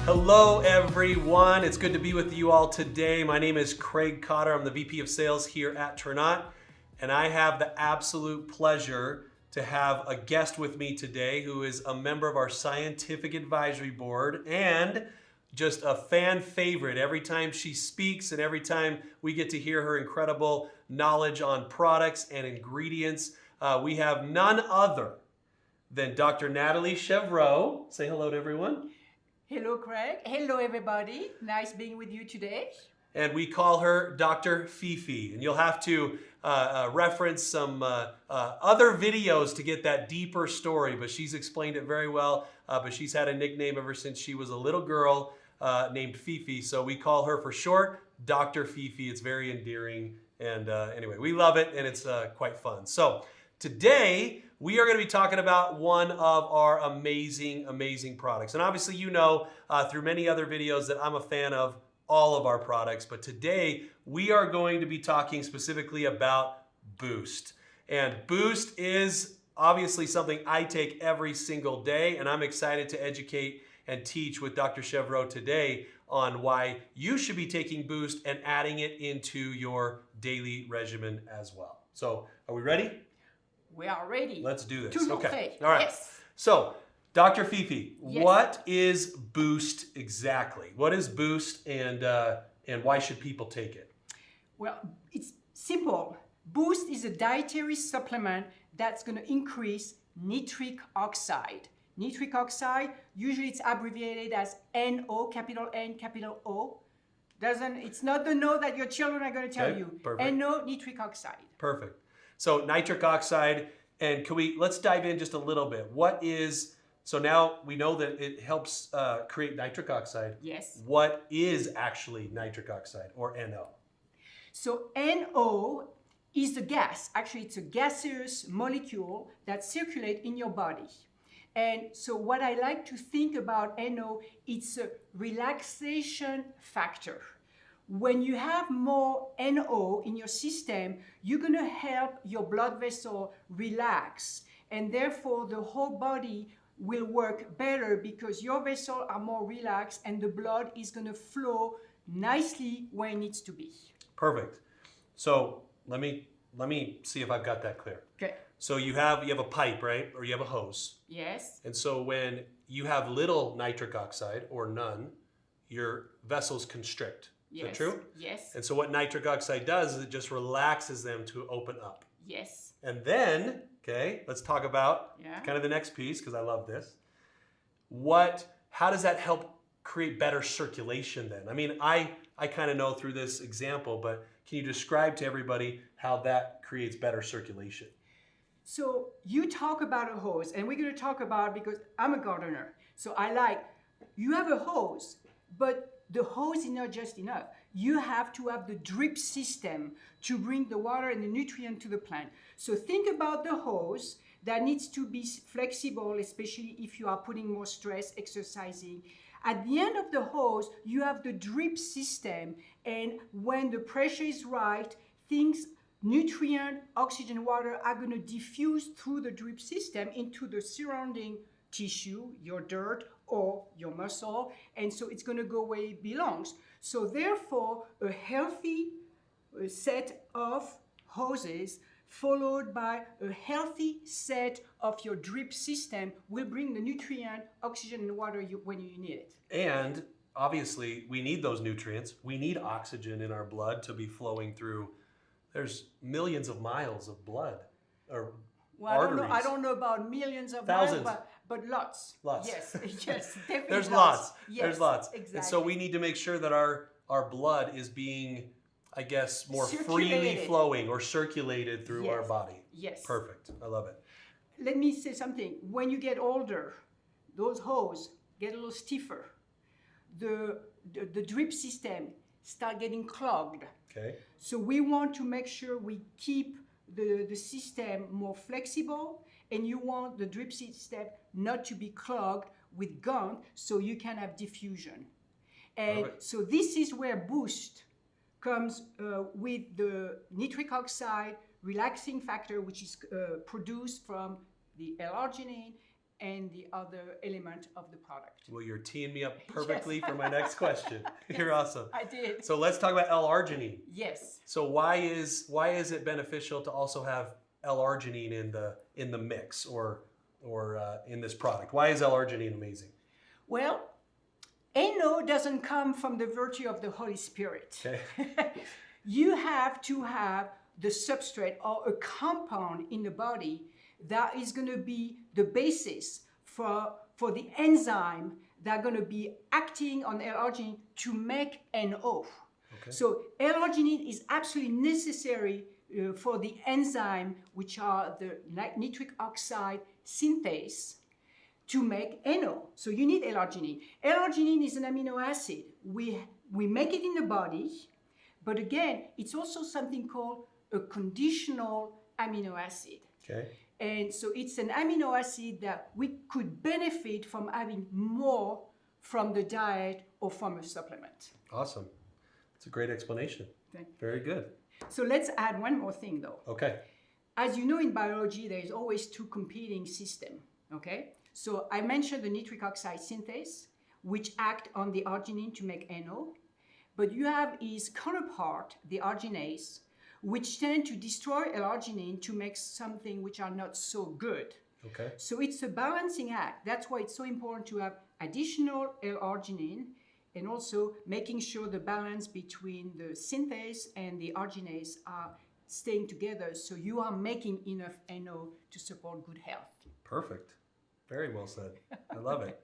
Hello everyone, it's good to be with you all today. My name is Craig Cotter, I'm the VP of Sales here at Ternat, and I have the absolute pleasure to have a guest with me today who is a member of our Scientific Advisory Board and just a fan favorite. Every time she speaks and every time we get to hear her incredible knowledge on products and ingredients, we have none other than Dr. Natalie Chevreau. Say hello to everyone. Hello, Craig. Hello, everybody. Nice being with you today. And we call her Dr. Fifi. And you'll have to reference some other videos to get that deeper story, but she's explained it very well. But she's had a nickname ever since she was a little girl named Fifi. So we call her for short Dr. Fifi. It's very endearing. And anyway, we love it and it's quite fun. So today, we are going to be talking about one of our amazing, amazing products. And obviously, you know, through many other videos that I'm a fan of all of our products. But today, we are going to be talking specifically about Boost. And Boost is obviously something I take every single day. And I'm excited to educate and teach with Dr. Chevreau today on why you should be taking Boost and adding it into your daily regimen as well. So, are we ready? We are ready. Let's do this. Toujours Okay. prêt. All right. Yes. So, Dr. Fifi, Yes. what is Boost exactly? What is Boost and why should people take it? Well, it's simple. Boost is a dietary supplement that's going to increase nitric oxide. Nitric oxide, usually it's abbreviated as NO, capital N, capital O. It's not the no that your children are going to tell Okay, you. perfect. NO, nitric oxide. Perfect. So, nitric oxide, and let's dive in just a little bit. So now we know that it helps create nitric oxide. Yes. What is actually nitric oxide, or NO? So NO is a gas. Actually, it's a gaseous molecule that circulates in your body. And so what I like to think about NO, it's a relaxation factor. When you have more NO in your system, you're going to help your blood vessel relax. And therefore, the whole body will work better because your vessels are more relaxed and the blood is going to flow nicely where it needs to be. Perfect. So let me see if I've got that clear. Okay. So you have a pipe, right? Or you have a hose. Yes. And so when you have little nitric oxide or none, your vessels constrict. Is that true? Yes. And so what nitric oxide does is it just relaxes them to open up. Yes. And then, okay, let's talk about Yeah. kind of the next piece because I love this. How does that help create better circulation then? I mean, I kind of know through this example, but can you describe to everybody how that creates better circulation? So you talk about a hose, and we're going to talk about, because I'm a gardener, so you have a hose, but the hose is not just enough. You have to have the drip system to bring the water and the nutrient to the plant. So think about the hose that needs to be flexible, especially if you are putting more stress, exercising. At the end of the hose, you have the drip system, and when the pressure is right, nutrient, oxygen, water are going to diffuse through the drip system into the surrounding tissue, your dirt or your muscle, and so it's going to go where it belongs. So therefore, a healthy set of hoses followed by a healthy set of your drip system will bring the nutrient, oxygen, and water when you need it. And obviously, we need those nutrients. We need oxygen in our blood to be flowing through. There's millions of miles of blood or arteries. I don't know about millions of Thousands. miles, but lots. Lots. Yes, yes, definitely. There's lots. Yes, There's lots. Exactly. And so we need to make sure that our blood is being, I guess, more freely Circulated. flowing or circulated through Yes. our body. Yes. Perfect. I love it. Let me say something. When you get older, those hoses get a little stiffer. The drip system start getting clogged. Okay. So we want to make sure we keep the system more flexible, and you want the drip system not to be clogged with gunk so you can have diffusion. And Perfect. so this is where Boost comes with the nitric oxide relaxing factor, which is produced from the L-arginine and the other element of the product. Well, you're teeing me up perfectly for my next question. You're awesome. I did. So let's talk about L-arginine. Yes. So why is it beneficial to also have L-arginine in the mix or in this product? Why is L-arginine amazing? Well, NO doesn't come from the virtue of the Holy Spirit. Okay. You have to have the substrate or a compound in the body that is going to be the basis for the enzyme that are going to be acting on L-arginine to make NO. Okay. So L-arginine is absolutely necessary for the enzyme, which are the nitric oxide synthase, to make NO. So you need L-arginine. L-arginine is an amino acid. We make it in the body, but again, it's also something called a conditional amino acid. Okay. And so it's an amino acid that we could benefit from having more from the diet or from a supplement. Awesome. It's a great explanation. Thank you. Very good. So let's add one more thing though. Okay. As you know, in biology, there is always two competing systems, okay? So I mentioned the nitric oxide synthase, which act on the arginine to make NO, but you have its counterpart, the arginase, which tend to destroy L-arginine to make something which are not so good. Okay. So it's a balancing act. That's why it's so important to have additional L-arginine and also making sure the balance between the synthase and the arginase are staying together so you are making enough NO to support good health. Perfect. Very well said. I love it.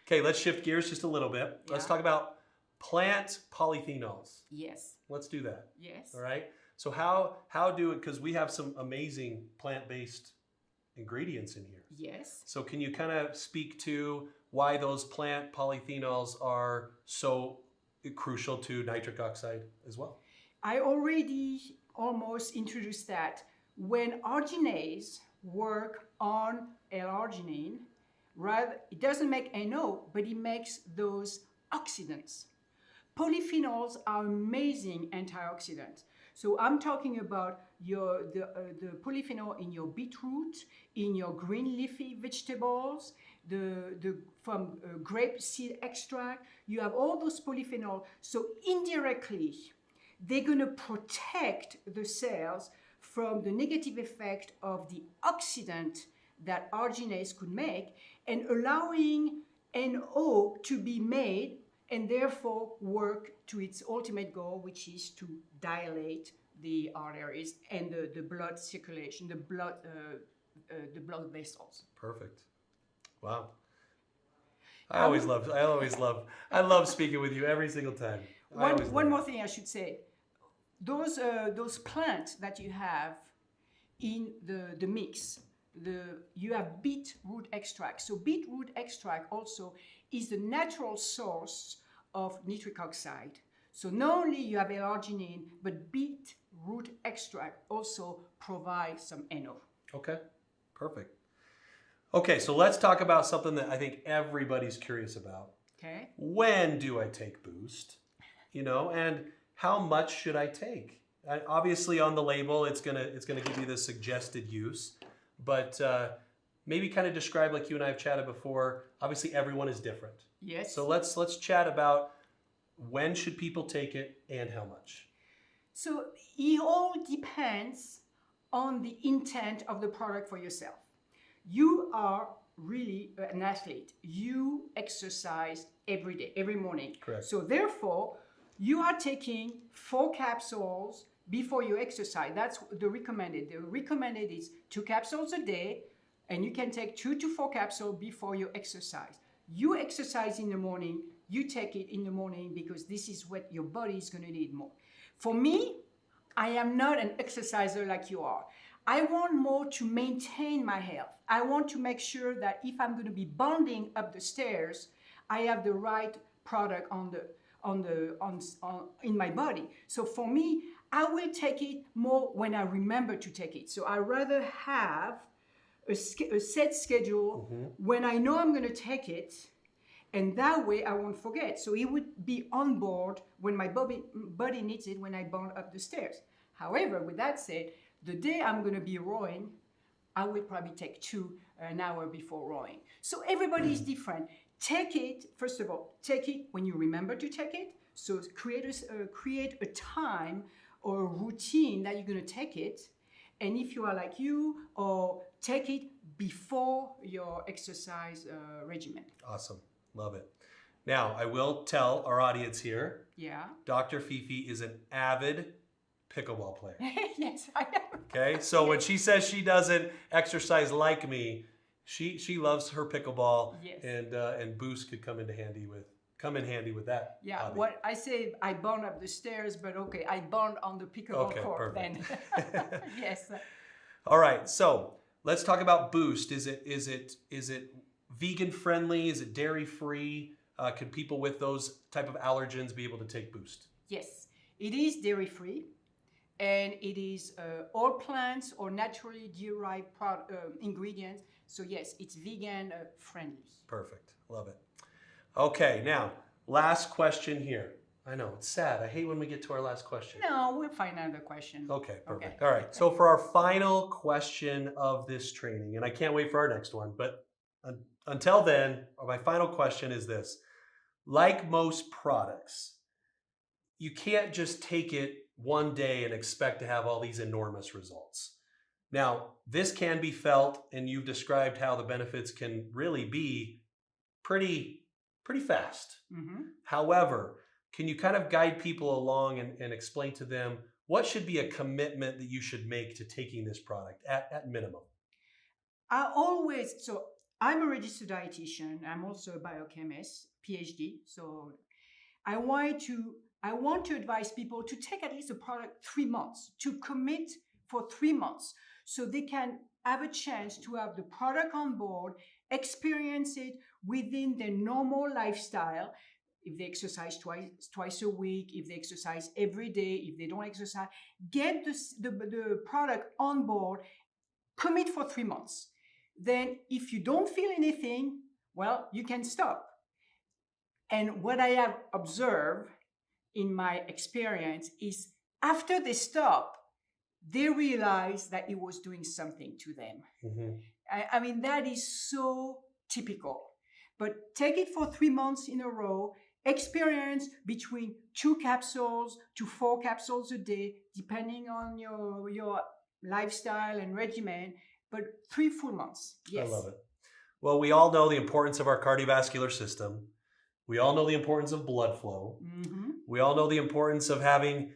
Okay, let's shift gears just a little bit. Let's Yeah. talk about plant polyphenols. Yes. Let's do that. Yes. All right. So how do it, because we have some amazing plant-based ingredients in here. Yes. So can you kind of speak to why those plant polyphenols are so crucial to nitric oxide as well? I already almost introduced that. When arginase work on L-arginine, rather, it doesn't make NO, but it makes those oxidants. Polyphenols are amazing antioxidants. So I'm talking about the polyphenol in your beetroot, in your green leafy vegetables, from grape seed extract. You have all those polyphenols. So indirectly, they're going to protect the cells from the negative effect of the oxidant that arginase could make and allowing NO to be made and therefore work to its ultimate goal, which is to dilate the arteries and the blood circulation, the blood vessels. Perfect. Wow. I love speaking with you every single time. One more thing I should say. Those plants that you have in the mix, you have beetroot extract. So beetroot extract also is the natural source of nitric oxide. So not only you have L-arginine, but beetroot extract also provides some NO. Okay, perfect. Okay, so let's talk about something that I think everybody's curious about. Okay. When do I take Boost? And how much should I take? Obviously, on the label, it's gonna give you the suggested use, but maybe kind of describe, like you and I have chatted before. Obviously, everyone is different. Yes. So let's chat about when should people take it and how much. So it all depends on the intent of the product for yourself. You are really an athlete. You exercise every day, every morning. Correct. So therefore, you are taking 4 capsules before you exercise. That's the recommended. The recommended is 2 capsules a day, and you can take 2 to 4 capsules before you exercise. You exercise in the morning, you take it in the morning because this is what your body is going to need more. For me, I am not an exerciser like you are. I want more to maintain my health. I want to make sure that if I'm going to be bounding up the stairs, I have the right product in my body. So for me, I will take it more when I remember to take it. So I rather have a set schedule when I know I'm going to take it, and that way I won't forget. So it would be on board when my body needs it when I bound up the stairs. However, with that said, the day I'm going to be rowing, I will probably take 2 an hour before rowing. So everybody is different. Take it, first of all, take it when you remember to take it. So create a time or a routine that you're going to take it. And if you are like you, or take it before your exercise regimen. Awesome. Love it. Now, I will tell our audience here, Yeah. Dr. Fifi is an avid pickleball player. Yes, I am. Okay, so when she says she doesn't exercise like me, she loves her pickleball, Yes. and Boost could come in handy with that. Yeah, hobby. what I say, I bond up the stairs, but okay, I bond on the pickleball Okay, court perfect. then. Yes. All right, so let's talk about Boost. Is it vegan friendly? Is it dairy free? Can people with those type of allergens be able to take Boost? Yes, it is dairy free, and it is all plants or naturally derived ingredients. So yes, it's vegan friendly. Perfect, love it. Okay, now last question here. I know it's sad. I hate when we get to our last question. No, we'll find another question. Okay, perfect. Okay. All right. So for our final question of this training, and I can't wait for our next one, but until then, my final question is this. Like most products, you can't just take it one day and expect to have all these enormous results. Now, this can be felt, and you've described how the benefits can really be pretty fast. Mm-hmm. However, can you kind of guide people along and explain to them what should be a commitment that you should make to taking this product at minimum? So I'm a registered dietitian. I'm also a biochemist, PhD. So I want to advise people to take at least a product 3 months, to commit for 3 months, so they can have a chance to have the product on board, experience it within their normal lifestyle. If they exercise twice a week, if they exercise every day, if they don't exercise, get the product on board, commit for 3 months. Then if you don't feel anything, well, you can stop. And what I have observed in my experience is after they stop, they realize that it was doing something to them. Mm-hmm. I mean, that is so typical. But take it for 3 months in a row, experience between 2 capsules to 4 capsules a day, depending on your lifestyle and regimen, but 3 full months. Yes. I love it. Well, we all know the importance of our cardiovascular system. We all know the importance of blood flow. Mm-hmm. We all know the importance of having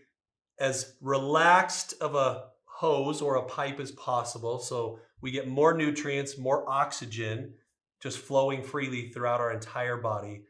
as relaxed of a hose or a pipe as possible, so we get more nutrients, more oxygen just flowing freely throughout our entire body.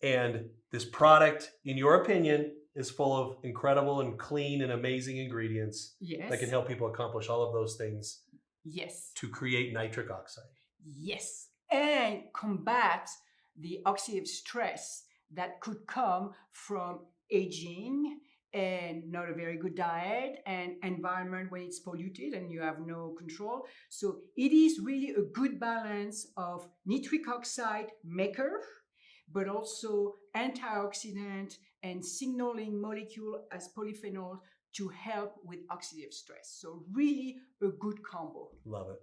And this product, in your opinion, is full of incredible and clean and amazing ingredients Yes. that can help people accomplish all of those things Yes. to create nitric oxide. Yes. And combat the oxidative stress that could come from aging and not a very good diet and environment when it's polluted and you have no control. So it is really a good balance of nitric oxide maker, but also antioxidant and signaling molecule as polyphenol to help with oxidative stress. So really a good combo. Love it.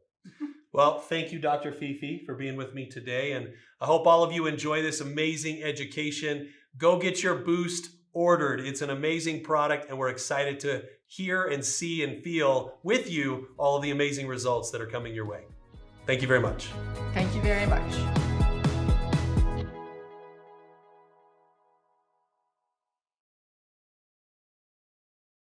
Well, thank you, Dr. Fifi, for being with me today. And I hope all of you enjoy this amazing education. Go get your Boost ordered. It's an amazing product, and we're excited to hear and see and feel with you all of the amazing results that are coming your way. Thank you very much. Thank you very much.